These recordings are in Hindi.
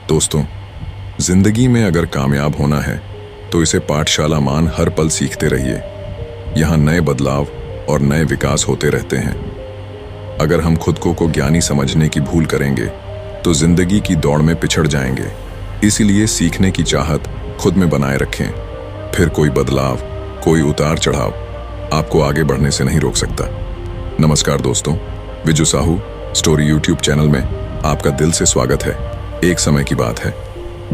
दोस्तों, जिंदगी में अगर कामयाब होना है तो इसे पाठशाला मान हर पल सीखते रहिए। यहाँ नए बदलाव और नए विकास होते रहते हैं। अगर हम खुद को ज्ञानी समझने की भूल करेंगे तो जिंदगी की दौड़ में पिछड़ जाएंगे। इसीलिए सीखने की चाहत खुद में बनाए रखें। फिर कोई बदलाव, कोई उतार चढ़ाव आपको आगे बढ़ने से नहीं रोक सकता। नमस्कार दोस्तों, Viju Sahu story YouTube channel में आपका दिल से स्वागत है। एक समय की बात है,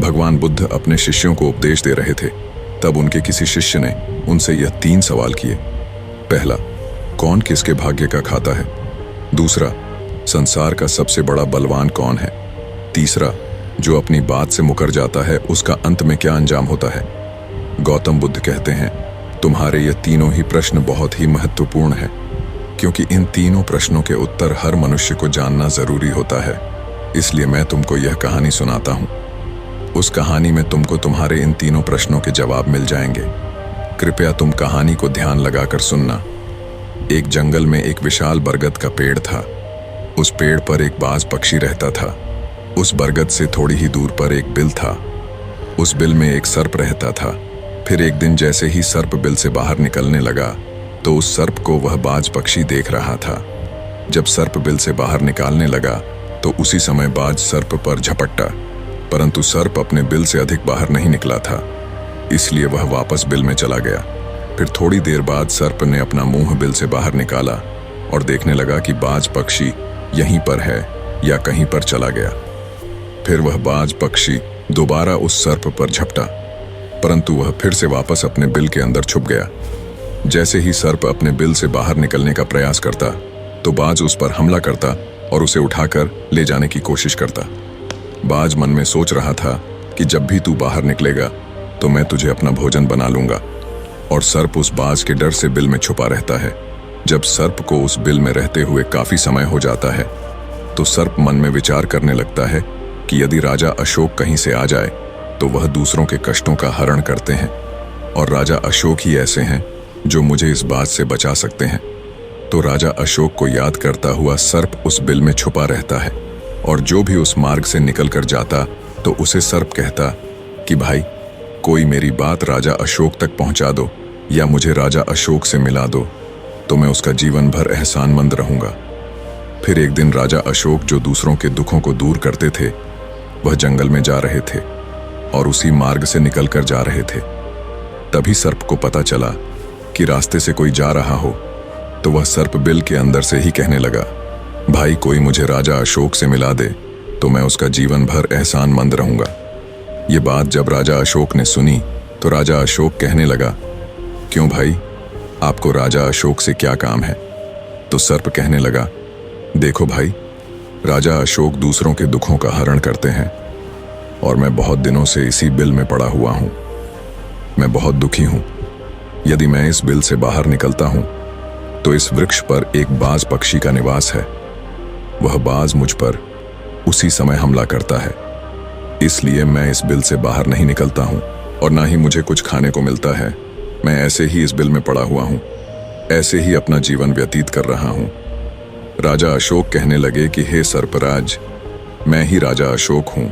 भगवान बुद्ध अपने शिष्यों को उपदेश दे रहे थे। तब उनके किसी शिष्य ने उनसे यह 3 सवाल किए। पहला, कौन किसके भाग्य का खाता है? दूसरा, संसार का सबसे बड़ा बलवान कौन है? तीसरा, जो अपनी बात से मुकर जाता है उसका अंत में क्या अंजाम होता है? गौतम बुद्ध कहते हैं, तुम्हारे ये तीनों ही प्रश्न बहुत ही महत्वपूर्ण है, क्योंकि इन तीनों प्रश्नों के उत्तर हर मनुष्य को जानना जरूरी होता है। इसलिए मैं तुमको यह कहानी सुनाता हूँ। उस कहानी में तुमको तुम्हारे इन तीनों प्रश्नों के जवाब मिल जाएंगे। कृपया तुम कहानी को ध्यान लगाकर सुनना। एक जंगल में एक विशाल बरगद का पेड़ था। उस पेड़ पर एक बाज पक्षी रहता था। उस बरगद से थोड़ी ही दूर पर एक बिल था। उस बिल में एक सर्प रहता था। फिर एक दिन जैसे ही सर्प बिल से बाहर निकलने लगा तो उस सर्प को वह बाज पक्षी देख रहा था। जब सर्प बिल से बाहर निकालने लगा तो उसी समय बाज सर्प पर झपटा, परंतु सर्प अपने बिल से अधिक बाहर नहीं निकला था, इसलिए वह वापस बिल में चला गया। फिर थोड़ी देर बाद सर्प ने अपना मुंह बिल से बाहर निकाला और देखने लगा कि बाज पक्षी यहीं पर है या कहीं पर चला गया। फिर वह बाज पक्षी दोबारा उस सर्प पर झपटा, परंतु वह फिर से वापस अपने बिल के अंदर छुप गया। जैसे ही सर्प अपने बिल से बाहर निकलने का प्रयास करता तो बाज उस पर हमला करता और उसे उठाकर ले जाने की कोशिश करता। बाज मन में सोच रहा था कि जब भी तू बाहर निकलेगा तो मैं तुझे अपना भोजन बना लूंगा। और सर्प उस बाज के डर से बिल में छुपा रहता है। जब सर्प को उस बिल में रहते हुए काफी समय हो जाता है तो सर्प मन में विचार करने लगता है कि यदि राजा अशोक कहीं से आ जाए तो वह दूसरों के कष्टों का हरण करते हैं, और राजा अशोक ही ऐसे हैं जो मुझे इस बात से बचा सकते हैं। तो राजा अशोक को याद करता हुआ सर्प उस बिल में छुपा रहता है, और जो भी उस मार्ग से निकल कर जाता तो उसे सर्प कहता कि भाई, कोई मेरी बात राजा अशोक तक पहुंचा दो या मुझे राजा अशोक से मिला दो, तो मैं उसका जीवन भर एहसानमंद रहूंगा। फिर एक दिन राजा अशोक, जो दूसरों के दुखों को दूर करते थे, वह जंगल में जा रहे थे और उसी मार्ग से निकल कर जा रहे थे। तभी सर्प को पता चला कि रास्ते से कोई जा रहा हो, तो वह सर्प बिल के अंदर से ही कहने लगा, भाई, कोई मुझे राजा अशोक से मिला दे तो मैं उसका जीवन भर एहसानमंद रहूंगा। ये बात जब राजा अशोक ने सुनी तो राजा अशोक कहने लगा, क्यों भाई, आपको राजा अशोक से क्या काम है? तो सर्प कहने लगा, देखो भाई, राजा अशोक दूसरों के दुखों का हरण करते हैं और मैं बहुत दिनों से इसी बिल में पड़ा हुआ हूं। मैं बहुत दुखी हूं। यदि मैं इस बिल से बाहर निकलता हूं तो इस वृक्ष पर एक बाज पक्षी का निवास है। वह बाज मुझ पर उसी समय हमला करता है, इसलिए मैं इस बिल से बाहर नहीं निकलता हूं और ना ही मुझे कुछ खाने को मिलता है। मैं ऐसे ही इस बिल में पड़ा हुआ हूं, ऐसे ही अपना जीवन व्यतीत कर रहा हूं। राजा अशोक कहने लगे कि हे सर्पराज, मैं ही राजा अशोक हूं,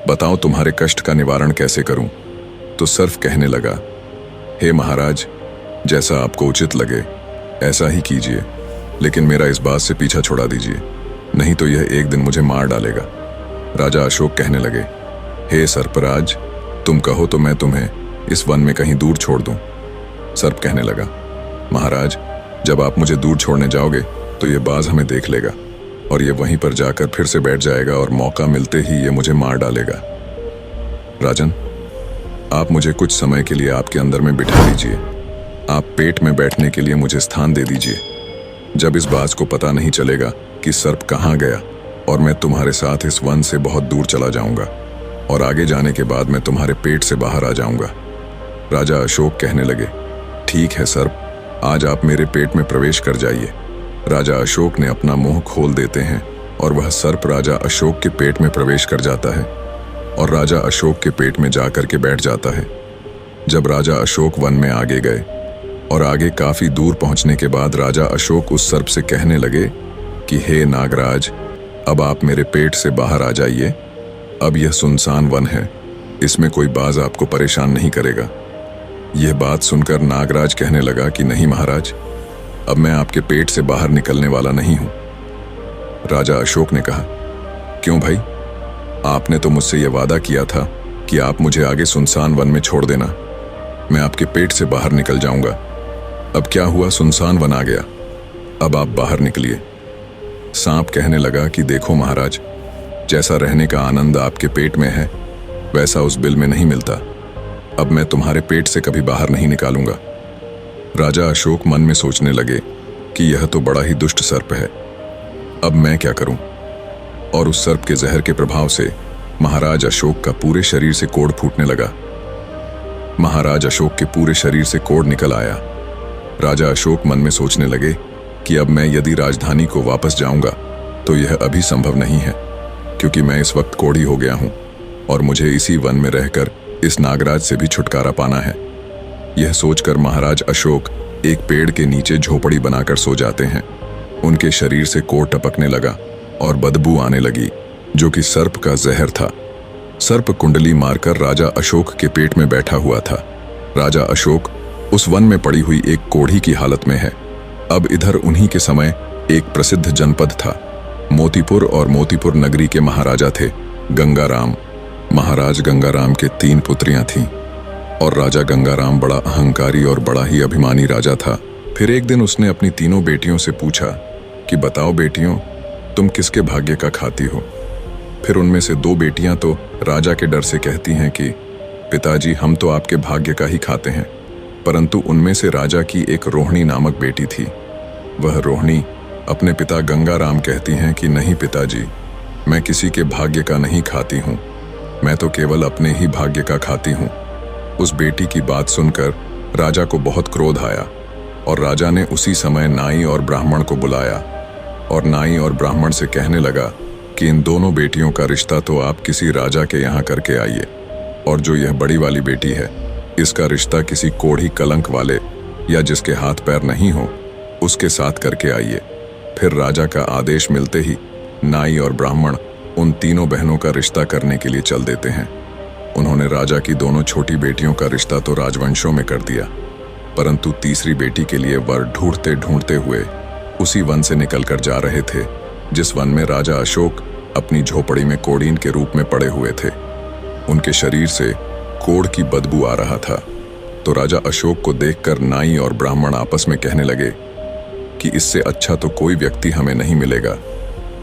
बताओ तुम्हारे कष्ट का निवारण कैसे करूं? तो सर्प कहने लगा, हे महाराज, जैसा आपको उचित लगे ऐसा ही कीजिए, लेकिन मेरा इस बात से पीछा छुड़ा दीजिए, नहीं तो यह एक दिन मुझे मार डालेगा। राजा अशोक कहने लगे, हे सर्पराज, तुम कहो तो मैं तुम्हें इस वन में कहीं दूर छोड़ दूं। सर्प कहने लगा, महाराज, जब आप मुझे दूर छोड़ने जाओगे तो ये बाज हमें देख लेगा और ये वहीं पर जाकर फिर से बैठ जाएगा और मौका मिलते ही ये मुझे मार डालेगा। राजन, आप मुझे कुछ समय के लिए आपके अंदर में बिठा दीजिए। आप पेट में बैठने के लिए मुझे स्थान दे दीजिए। जब इस बाज को पता नहीं चलेगा कि सर्प कहाँ गया और मैं तुम्हारे साथ इस वन से बहुत दूर चला जाऊंगा, और आगे जाने के बाद मैं तुम्हारे पेट से बाहर आ जाऊंगा। राजा अशोक कहने लगे, ठीक है सर्प, आज आप मेरे पेट में प्रवेश कर जाइए। राजा अशोक ने अपना मुंह खोल देते हैं और वह सर्प राजा अशोक के पेट में प्रवेश कर जाता है और राजा अशोक के पेट में जाकर के बैठ जाता है। जब राजा अशोक वन में आगे गए और आगे काफी दूर पहुंचने के बाद राजा अशोक उस सर्प से कहने लगे कि हे नागराज, अब आप मेरे पेट से बाहर आ जाइए अब यह सुनसान वन है, इसमें कोई बाज आपको परेशान नहीं करेगा। यह बात सुनकर नागराज कहने लगा कि नहीं महाराज, अब मैं आपके पेट से बाहर निकलने वाला नहीं हूं। राजा अशोक ने कहा, क्यों भाई? आपने तो मुझसे यह वादा किया था कि आप मुझे आगे सुनसान वन में छोड़ देना, मैं आपके पेट से बाहर निकल जाऊंगा। अब क्या हुआ, सुनसान वन आ गया, अब आप बाहर निकलिए। सांप कहने लगा कि देखो महाराज, जैसा रहने का आनंद आपके पेट में है वैसा उस बिल में नहीं मिलता। अब मैं तुम्हारे पेट से कभी बाहर नहीं निकालूंगा। राजा अशोक मन में सोचने लगे कि यह तो बड़ा ही दुष्ट सर्प है, अब मैं क्या करूं? और उस सर्प के जहर के प्रभाव से महाराज अशोक का पूरे शरीर से कोढ़ फूटने लगा। महाराज अशोक के पूरे शरीर से कोढ़ निकल आया। राजा अशोक मन में सोचने लगे कि अब मैं यदि राजधानी को वापस जाऊंगा तो यह अभी संभव नहीं है, क्योंकि मैं इस वक्त कोढ़ी हो गया हूं और मुझे इसी वन में रहकर इस नागराज से भी छुटकारा पाना है। यह सोचकर महाराज अशोक एक पेड़ के नीचे झोपड़ी बनाकर सो जाते हैं। उनके शरीर से कोढ़ टपकने लगा और बदबू आने लगी, जो कि सर्प का जहर था। सर्प कुंडली मारकर राजा अशोक के पेट में बैठा हुआ था। राजा अशोक उस वन में पड़ी हुई एक कोढ़ी की हालत में है। अब इधर उन्हीं के समय एक प्रसिद्ध जनपद था। मोतीपुर और मोतीपुर नगरी के महाराजा थे गंगाराम। महाराज गंगाराम के 3 पुत्रियां थीं और राजा गंगाराम बड़ा अहंकारी और बड़ा ही अभिमानी राजा था। फिर एक दिन उसने अपनी तीनों बेटियों से पूछा कि बताओ बेटियों, तुम किसके भाग्य का खाती हो? फिर उनमें से 2 बेटियां तो राजा के डर से कहती हैं कि पिताजी, हम तो आपके भाग्य का ही खाते हैं। परंतु उनमें से राजा की एक रोहिणी नामक बेटी थी। वह रोहिणी अपने पिता गंगाराम कहती हैं कि नहीं पिताजी, मैं किसी के भाग्य का नहीं खाती हूँ, मैं तो केवल अपने ही भाग्य का खाती हूँ। उस बेटी की बात सुनकर राजा को बहुत क्रोध आया और राजा ने उसी समय नाई और ब्राह्मण को बुलाया और नाई और ब्राह्मण से कहने लगा कि इन दोनों बेटियों का रिश्ता तो आप किसी राजा के यहाँ करके आइए, और जो यह बड़ी वाली बेटी है इसका रिश्ता किसी कोढ़ी कलंक वाले या जिसके हाथ पैर नहीं हो उसके साथ करके आइए। फिर राजा का आदेश मिलते ही नाई और ब्राह्मण उन तीनों बहनों का रिश्ता करने के लिए चल देते हैं। उन्होंने राजा की दोनों छोटी बेटियों का रिश्ता तो राजवंशों में कर दिया, परंतु तीसरी बेटी के लिए वर ढूंढते ढूंढते हुए उसी वन से निकलकर जा रहे थे जिस वन में राजा अशोक अपनी झोपड़ी में कोड़ीन के रूप में पड़े हुए थे। उनके शरीर से कोढ़ की बदबू आ रहा था। तो राजा अशोक को देखकर नाई और ब्राह्मण आपस में कहने लगे कि इससे अच्छा तो कोई व्यक्ति हमें नहीं मिलेगा,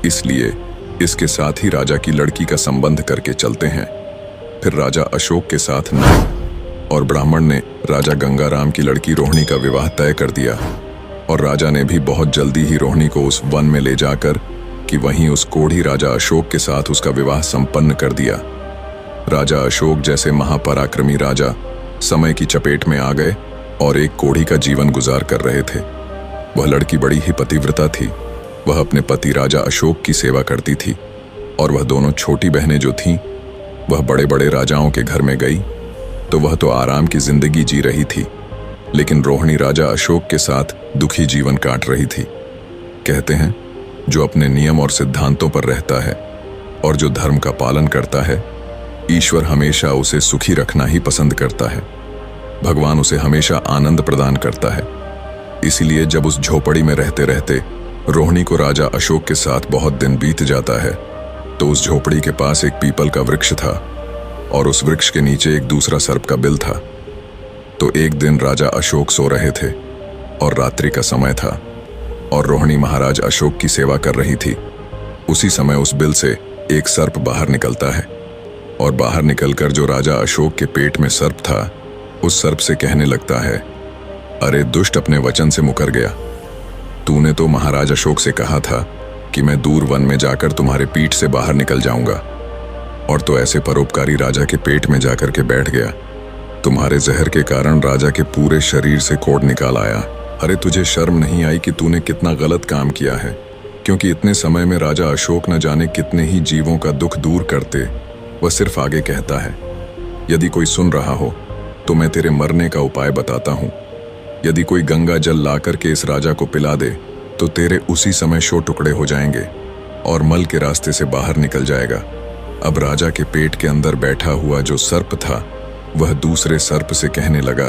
इसलिए इसके साथ ही राजा की लड़की का संबंध करके चलते हैं। फिर राजा अशोक के साथ नाई और ब्राह्मण ने राजा गंगाराम की लड़की रोहिणी का विवाह तय कर दिया और राजा ने भी बहुत जल्दी ही रोहिणी को उस वन में ले जाकर कि वहीं उस कोढ़ी राजा अशोक के साथ उसका विवाह संपन्न कर दिया। राजा अशोक जैसे महापराक्रमी राजा समय की चपेट में आ गए और एक कोढ़ी का जीवन गुजार कर रहे थे। वह लड़की बड़ी ही पतिव्रता थी। वह अपने पति राजा अशोक की सेवा करती थी और वह दोनों छोटी बहनें जो थीं वह बड़े बड़े राजाओं के घर में गई तो वह तो आराम की जिंदगी जी रही थी, लेकिन रोहिणी राजा अशोक के साथ दुखी जीवन काट रही थी। कहते हैं जो अपने नियम और सिद्धांतों पर रहता है और जो धर्म का पालन करता है, ईश्वर हमेशा उसे सुखी रखना ही पसंद करता है। भगवान उसे हमेशा आनंद प्रदान करता है। इसीलिए जब उस झोपड़ी में रहते रहते रोहिणी को राजा अशोक के साथ बहुत दिन बीत जाता है तो उस झोपड़ी के पास एक पीपल का वृक्ष था और उस वृक्ष के नीचे एक दूसरा सर्प का बिल था। तो एक दिन राजा अशोक सो रहे थे और रात्रि का समय था और रोहिणी महाराज अशोक की सेवा कर रही थी। उसी समय उस बिल से एक सर्प बाहर निकलता है और बाहर निकलकर जो राजा अशोक के पेट में सर्प था उस सर्प से कहने लगता है, अरे दुष्ट, अपने वचन से मुकर गया। तूने तो महाराज अशोक से कहा था कि मैं दूर वन में जाकर तुम्हारे पीठ से बाहर निकल जाऊंगा, और तो ऐसे परोपकारी राजा के पेट में जाकर के बैठ गया। तुम्हारे जहर के कारण राजा के पूरे शरीर से कोढ़ निकाल आया। अरे तुझे शर्म नहीं आई कि तूने कितना गलत काम किया है? क्योंकि इतने समय में राजा अशोक न जाने कितने ही जीवों का दुख दूर करते। वह सिर्फ आगे कहता है, यदि कोई सुन रहा हो तो मैं तेरे मरने का उपाय बताता हूँ। यदि कोई गंगा जल ला करके इस राजा को पिला दे तो तेरे उसी समय 100 टुकड़े हो जाएंगे और मल के रास्ते से बाहर निकल जाएगा। अब राजा के पेट के अंदर बैठा हुआ जो सर्प था वह दूसरे सर्प से कहने लगा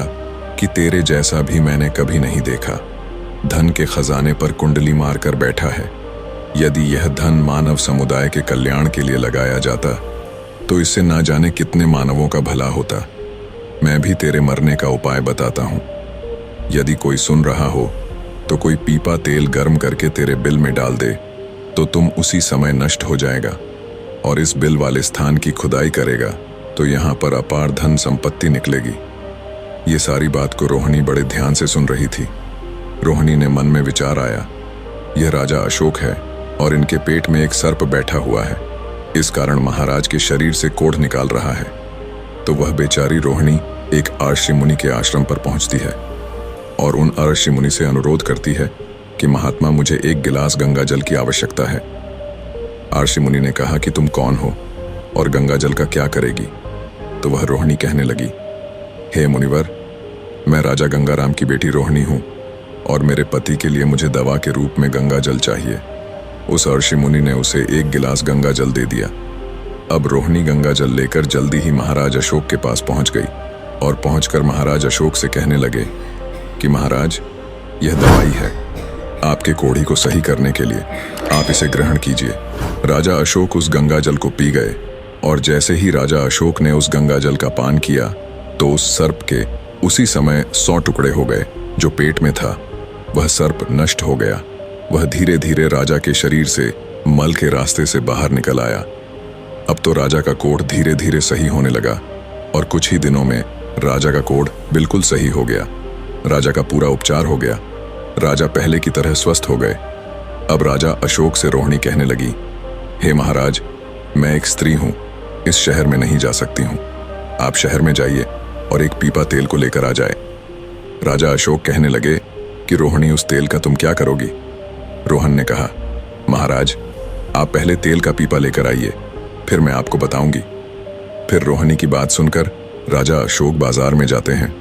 कि तेरे जैसा भी मैंने कभी नहीं देखा। धन के खजाने पर कुंडली मारकर बैठा है। यदि यह धन मानव समुदाय के कल्याण के लिए लगाया जाता तो इससे ना जाने कितने मानवों का भला होता। मैं भी तेरे मरने का उपाय बताता हूं। यदि कोई सुन रहा हो तो कोई पीपा तेल गर्म करके तेरे बिल में डाल दे तो तुम उसी समय नष्ट हो जाएगा, और इस बिल वाले स्थान की खुदाई करेगा तो यहाँ पर अपार धन संपत्ति निकलेगी। ये सारी बात को रोहिणी बड़े ध्यान से सुन रही थी। रोहिणी ने मन में विचार आया, यह राजा अशोक है और इनके पेट में एक सर्प बैठा हुआ है, इस कारण महाराज के शरीर से कोढ़ निकाल रहा है। तो वह बेचारी रोहिणी एक आर्षि मुनि के आश्रम पर पहुंचती है और उन आर्षि मुनि से अनुरोध करती है कि महात्मा, मुझे एक गिलास गंगा जल की आवश्यकता है। आर्षि मुनि ने कहा कि तुम कौन हो और गंगा जल का क्या करेगी? तो वह रोहिणी कहने लगी, हे मुनिवर, मैं राजा गंगाराम की बेटी रोहिणी हूं और मेरे पति के लिए मुझे दवा के रूप में गंगा जल चाहिए। उस आर्षि मुनि ने उसे एक गिलास गंगा जल दे दिया। अब रोहिणी गंगा जल लेकर जल्दी ही महाराज अशोक के पास पहुंच गई और पहुंचकर महाराज अशोक से कहने लगे कि महाराज, यह दवाई है आपके कोढ़ी को सही करने के लिए, आप इसे ग्रहण कीजिए। राजा अशोक उस गंगा जल को पी गए और जैसे ही राजा अशोक ने उस गंगा जल का पान किया तो उस सर्प के उसी समय 100 टुकड़े हो गए जो पेट में था। वह सर्प नष्ट हो गया। वह धीरे धीरे राजा के शरीर से मल के रास्ते से बाहर निकल आया। अब तो राजा का कोढ़ धीरे धीरे सही होने लगा और कुछ ही दिनों में राजा का कोढ़ बिल्कुल सही हो गया। राजा का पूरा उपचार हो गया। राजा पहले की तरह स्वस्थ हो गए। अब राजा अशोक से रोहिणी कहने लगी, हे महाराज, मैं एक स्त्री हूं, इस शहर में नहीं जा सकती हूं। आप शहर में जाइए और एक पीपा तेल को लेकर आ जाए। राजा अशोक कहने लगे कि रोहिणी, उस तेल का तुम क्या करोगी? रोहन ने कहा, महाराज, आप पहले तेल का पीपा लेकर आइए, फिर मैं आपको बताऊंगी। फिर रोहिणी की बात सुनकर राजा अशोक बाजार में जाते हैं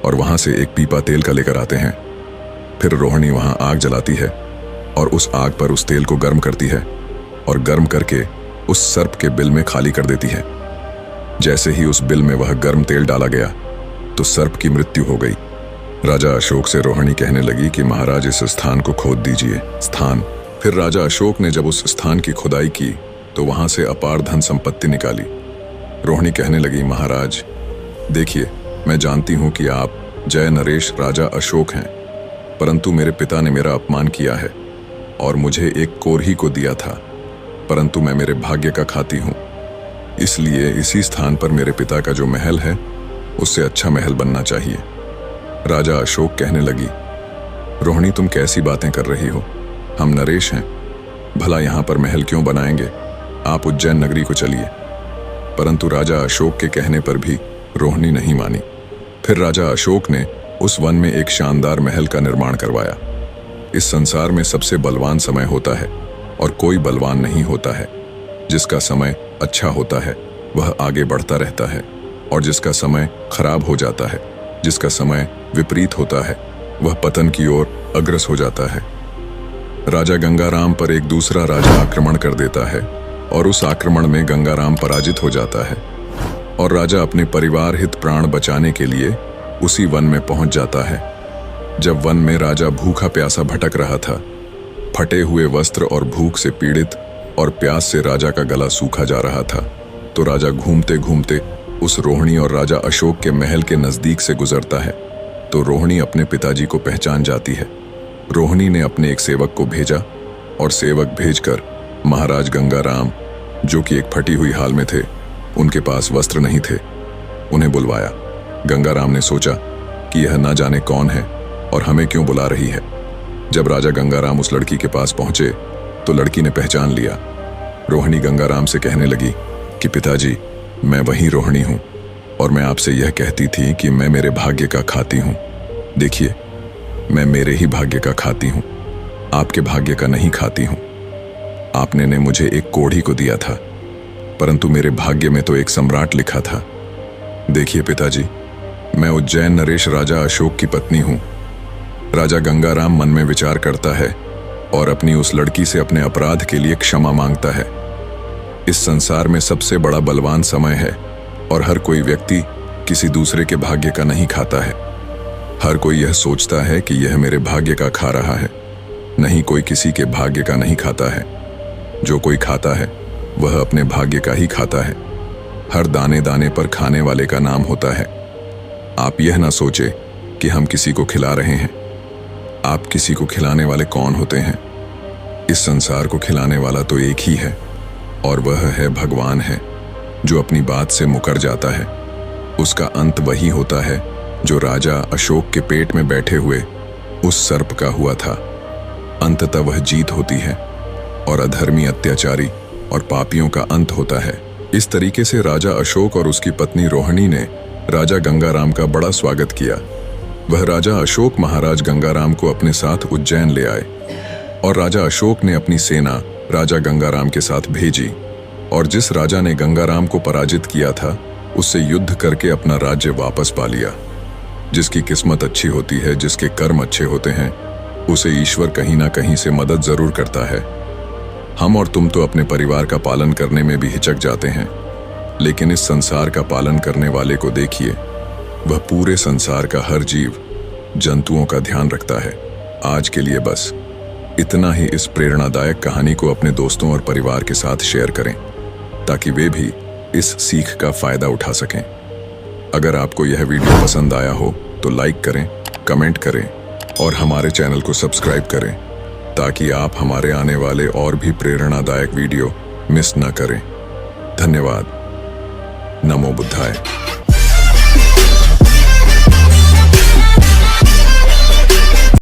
और वहां से एक पीपा तेल का लेकर आते हैं। फिर रोहिणी वहां आग जलाती है और उस आग पर उस तेल को गर्म करती है और गर्म करके उस सर्प के बिल में खाली कर देती है। जैसे ही उस बिल में वह गर्म तेल डाला गया तो सर्प की मृत्यु हो गई। राजा अशोक से रोहिणी कहने लगी कि महाराज, इस स्थान को खोद दीजिए। स्थान। फिर राजा अशोक ने जब उस स्थान की खुदाई की तो वहां से अपार धन संपत्ति निकाली। रोहिणी कहने लगी, महाराज देखिए, मैं जानती हूं कि आप जय नरेश राजा अशोक हैं, परंतु मेरे पिता ने मेरा अपमान किया है और मुझे एक कोरही को दिया था, परंतु मैं मेरे भाग्य का खाती हूं। इसलिए इसी स्थान पर मेरे पिता का जो महल है उससे अच्छा महल बनना चाहिए। राजा अशोक कहने लगी, रोहिणी, तुम कैसी बातें कर रही हो? हम नरेश हैं, भला यहाँ पर महल क्यों बनाएंगे? आप उज्जैन नगरी को चलिए। परंतु राजा अशोक के कहने पर भी रोहिणी नहीं मानी। फिर राजा अशोक ने उस वन में एक शानदार महल का निर्माण करवाया। इस संसार में सबसे बलवान समय होता है और कोई बलवान नहीं होता है। जिसका समय अच्छा होता है वह आगे बढ़ता रहता है, और जिसका समय खराब हो जाता है, जिसका समय विपरीत होता है, वह पतन की ओर अग्रसर हो जाता है। राजा गंगाराम पर एक दूसरा राजा आक्रमण कर देता है और उस आक्रमण में गंगाराम पराजित हो जाता है और राजा अपने परिवार हित प्राण बचाने के लिए उसी वन में पहुंच जाता है। जब वन में राजा भूखा प्यासा भटक रहा था, फटे हुए वस्त्र और भूख से पीड़ित और प्यास से राजा का गला सूखा जा रहा था, तो राजा घूमते घूमते उस रोहिणी और राजा अशोक के महल के नजदीक से गुजरता है। तो रोहिणी अपने पिताजी को पहचान जाती है। रोहिणी ने अपने एक सेवक को भेजा और सेवक भेजकर महाराज गंगाराम, जो कि एक फटी हुई हाल में थे, उनके पास वस्त्र नहीं थे, उन्हें बुलवाया। गंगाराम ने सोचा कि यह ना जाने कौन है और हमें क्यों बुला रही है। जब राजा गंगाराम उस लड़की के पास पहुंचे तो लड़की ने पहचान लिया। रोहिणी गंगाराम से कहने लगी कि पिताजी, मैं वही रोहिणी हूं और मैं आपसे यह कहती थी कि मैं मेरे भाग्य का खाती हूं। देखिए, मैं मेरे ही भाग्य का खाती हूं, आपके भाग्य का नहीं खाती हूं। आपने ने मुझे एक कोढ़ी को दिया था, परंतु मेरे भाग्य में तो एक सम्राट लिखा था। देखिए पिताजी, मैं उज्जैन नरेश राजा अशोक की पत्नी हूं। राजा गंगाराम मन में विचार करता है और अपनी उस लड़की से अपने अपराध के लिए क्षमा मांगता है। इस संसार में सबसे बड़ा बलवान समय है और हर कोई व्यक्ति किसी दूसरे के भाग्य का नहीं खाता है। हर कोई यह सोचता है कि यह मेरे भाग्य का खा रहा है। नहीं, कोई किसी के भाग्य का नहीं खाता है। जो कोई खाता है वह अपने भाग्य का ही खाता है। हर दाने दाने पर खाने वाले का नाम होता है। आप यह ना सोचे कि हम किसी को खिला रहे हैं। आप किसी को खिलाने वाले कौन होते हैं? इस संसार को खिलाने वाला तो एक ही है और वह है भगवान है, जो अपनी बात से मुकर जाता है। उसका अंत वही होता है जो राजा अशोक के पेट में बैठे हुए उस सर्प का हुआ था। अंततः वह जीत होती है और अधर्मी, अत्याचारी और पापियों का अंत होता है। इस तरीके से राजा अशोक और उसकी पत्नी रोहिणी ने राजा गंगाराम का बड़ा स्वागत किया। वह राजा अशोक महाराज गंगाराम को अपने साथ उज्जैन ले आए और राजा अशोक ने अपनी सेना राजा गंगाराम के साथ भेजी और जिस राजा ने गंगाराम को पराजित किया था उससे युद्ध करके अपना राज्य वापस पा लिया। जिसकी किस्मत अच्छी होती है, जिसके कर्म अच्छे होते हैं, उसे ईश्वर कहीं ना कहीं से मदद जरूर करता है। हम और तुम तो अपने परिवार का पालन करने में भी हिचक जाते हैं, लेकिन इस संसार का पालन करने वाले को देखिए, वह पूरे संसार का हर जीव जंतुओं का ध्यान रखता है। आज के लिए बस इतना ही। इस प्रेरणादायक कहानी को अपने दोस्तों और परिवार के साथ शेयर करें ताकि वे भी इस सीख का फायदा उठा सकें। अगर आपको यह वीडियो पसंद आया हो तो लाइक करें, कमेंट करें और हमारे चैनल को सब्सक्राइब करें ताकि आप हमारे आने वाले और भी प्रेरणादायक वीडियो मिस न करें। धन्यवाद। नमो बुद्धाय।